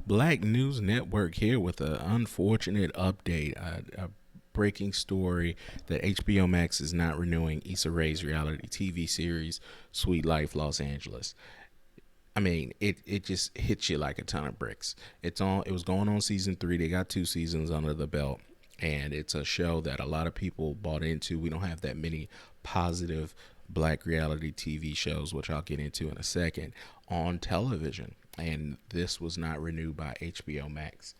Black News Network here with an unfortunate update. A breaking story that HBO Max is not renewing Issa Rae's reality TV series, Sweet Life Los Angeles. I mean, it just hits you like a ton of bricks. It's on. It was going on season three. They got two seasons under the belt, and it's a show that a lot of people bought into. We don't have that many positive black reality TV shows, which I'll get into in a second, on television. And this was not renewed by HBO Max.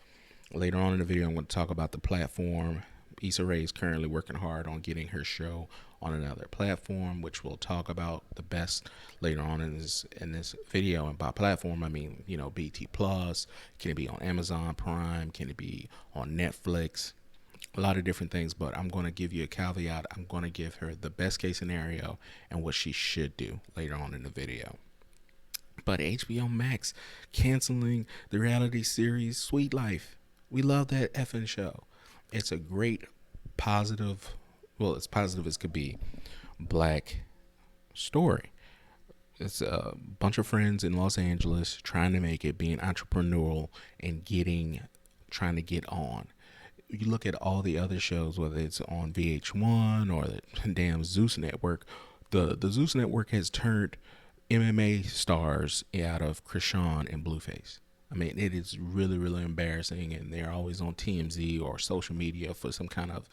Later on in the video, I'm going to talk about the platform. Issa Rae is currently working hard on getting her show on another platform, which we'll talk about the best later on in this video. And by platform, I mean BT Plus. Can it be on Amazon Prime? Can it be on Netflix? A lot of different things, but I'm going to give you a caveat. I'm going to give her the best case scenario and what she should do later on in the video. But HBO Max canceling the reality series Sweet Life. We love that effing show. It's a great positive, well, as positive as could be, black story. It's a bunch of friends in Los Angeles trying to make it, being entrepreneurial and trying to get on. You look at all the other shows, whether it's on VH1 or the damn Zeus Network. The Zeus Network has turned MMA stars out of Krishan and Blueface. I mean, it is really, really embarrassing, and they're always on TMZ or social media for some kind of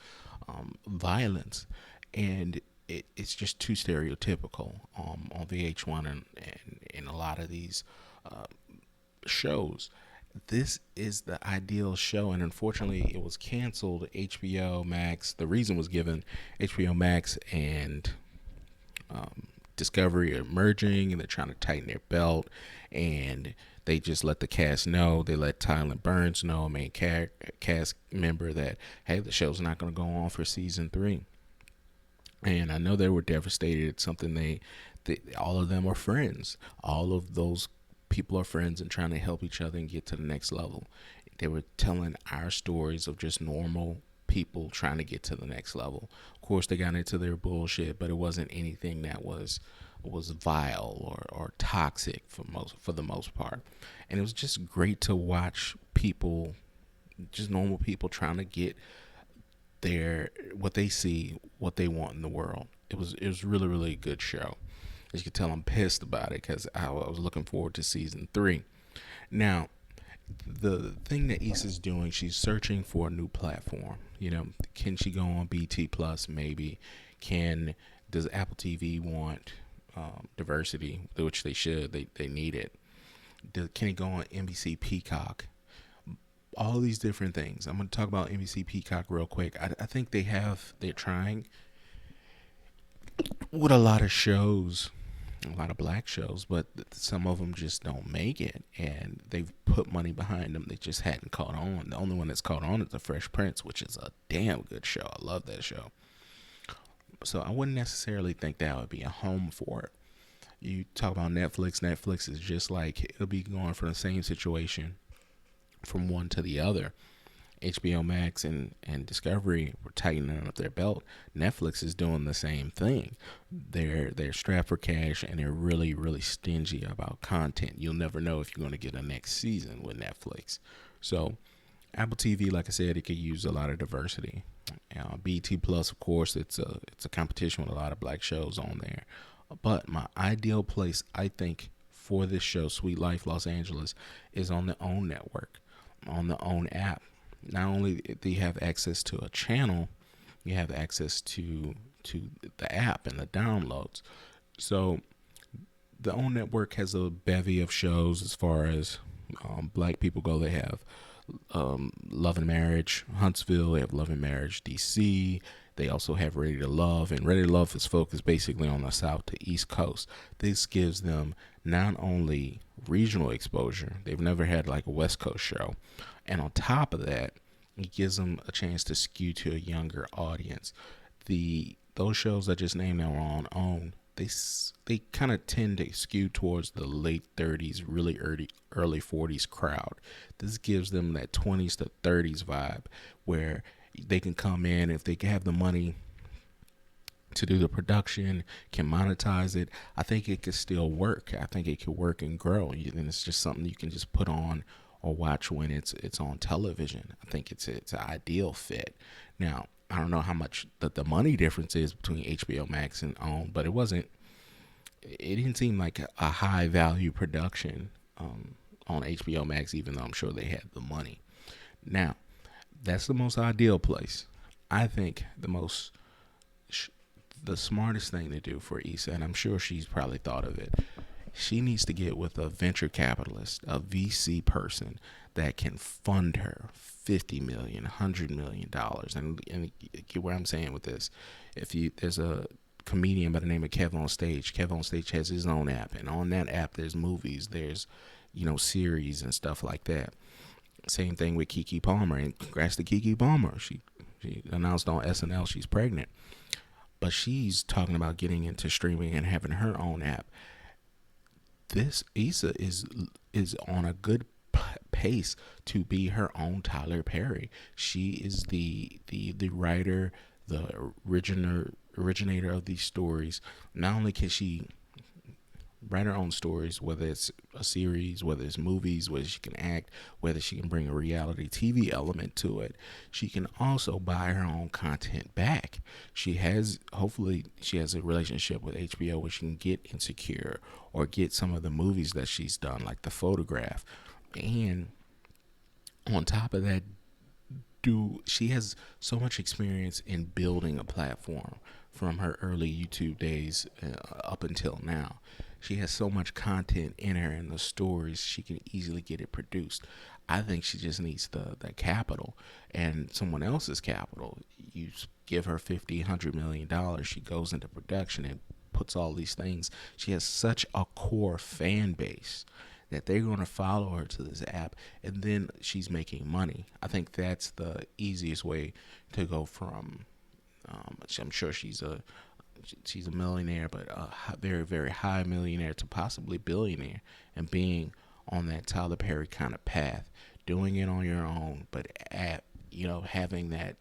violence, and it's just too stereotypical on VH1 and a lot of these uh, shows. This is the ideal show, and unfortunately, it was canceled. HBO Max. The reason was given. HBO Max and Discovery are merging, and they're trying to tighten their belt, and they just let the cast know. They let Tyler Burns know, main cast member, that hey, the show's not going to go on for season three. And I know they were devastated. It's something they all of them are friends. All of those people are friends and trying to help each other and get to the next level. They were telling our stories of just normal people trying to get to the next level. Of course, they got into their bullshit, but it wasn't anything that was vile or toxic for the most part. And it was just great to watch people, just normal people, trying to get their what they see, what they want in the world. It was really, really a good show. As you can tell, I'm pissed about it because I was looking forward to season three. Now, the thing that Issa's doing, she's searching for a new platform. Can she go on BT Plus? Maybe. Does Apple TV want diversity, which they should? They need it. Can it go on NBC Peacock? All these different things. I'm going to talk about NBC Peacock real quick. I think they're trying with a lot of shows, a lot of black shows, but some of them just don't make it, and they've put money behind them. They just hadn't caught on. The only one that's caught on is The Fresh Prince, which is a damn good show. I love that show. So I wouldn't necessarily think that would be a home for it. You talk about Netflix. Netflix is just like, it'll be going from the same situation from one to the other. HBO Max and Discovery were tightening up their belt. Netflix is doing the same thing. They're strapped for cash, and they're really, really stingy about content. You'll never know if you're going to get a next season with Netflix. So Apple TV, like I said, it could use a lot of diversity. BT Plus, of course, it's a competition with a lot of black shows on there. But my ideal place, I think, for this show, Sweet Life Los Angeles, is on the OWN network, on the OWN app. Not only do you have access to a channel, you have access to the app and the downloads. So the OWN network has a bevy of shows as far as black people go. They have Love and Marriage Huntsville. They have Love and Marriage DC. They also have Ready to Love, and Ready to Love is focused basically on the South to East Coast. This gives them not only regional exposure, they've never had like a West Coast show, and on top of that, it gives them a chance to skew to a younger audience. Those shows I just named that were on OWN, they kind of tend to skew towards the late 30s, really early 40s crowd. This gives them that 20s to 30s vibe where they can come in if they have the money to do the production, can monetize it. I think it could still work. I think it could work and grow. And it's just something you can just put on or watch when it's on television. I think it's an ideal fit. Now, I don't know how much the money difference is between HBO Max and OWN, but it didn't seem like a high value production on HBO Max, even though I'm sure they had the money. Now, that's the most ideal place. I think the smartest thing to do for Issa, and I'm sure she's probably thought of it, she needs to get with a venture capitalist, a VC person that can fund her $50 million, $100 million, and get where I'm saying with this. There's a comedian by the name of Kev on Stage. Kev on Stage has his own app, and on that app there's movies, there's series and stuff like that. Same thing with Keke Palmer, and congrats to Keke Palmer. She announced on SNL she's pregnant, but she's talking about getting into streaming and having her own app. This Issa is on a good pace to be her own Tyler Perry. She is the writer, the originator of these stories. Not only can she write her own stories, whether it's a series, whether it's movies, whether she can act, whether she can bring a reality TV element to it, she can also buy her own content back. Hopefully she has a relationship with HBO where she can get Insecure or get some of the movies that she's done, like The Photograph. And on top of that, she has so much experience in building a platform from her early YouTube days up until now. She has so much content in her and the stories, she can easily get it produced. I think she just needs the capital and someone else's capital. You give her $50-100 million, she goes into production and puts all these things. She has such a core fan base that they're going to follow her to this app, and then she's making money. I think that's the easiest way to go from. I'm sure she's a millionaire, but a very, very high millionaire to possibly billionaire, and being on that Tyler Perry kind of path, doing it on your own, but having that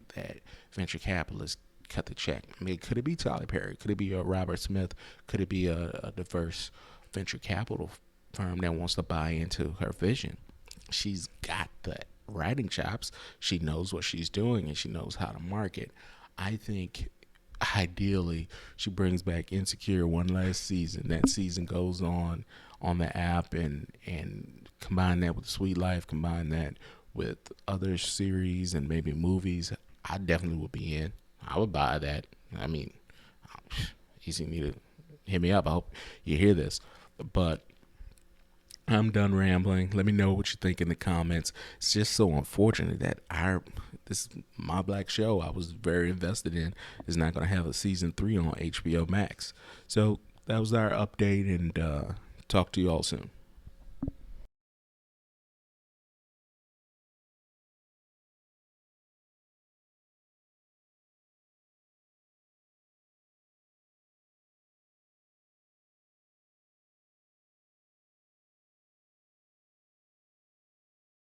venture capitalist cut the check. I mean, could it be Tyler Perry? Could it be a Robert Smith? Could it be a diverse venture capital firm that wants to buy into her vision? She's got the writing chops. She knows what she's doing, and she knows how to market. I think ideally she brings back Insecure one last season. That season goes on the app, and combine that with Sweet Life, combine that with other series and maybe movies. I definitely would be in. I would buy that. I mean, easy need to hit me up. I hope you hear this. But I'm done rambling. Let me know what you think in the comments. It's just so unfortunate that this My Black show I was very invested in is not going to have a season 3 on HBO Max. So that was our update, and talk to you all soon.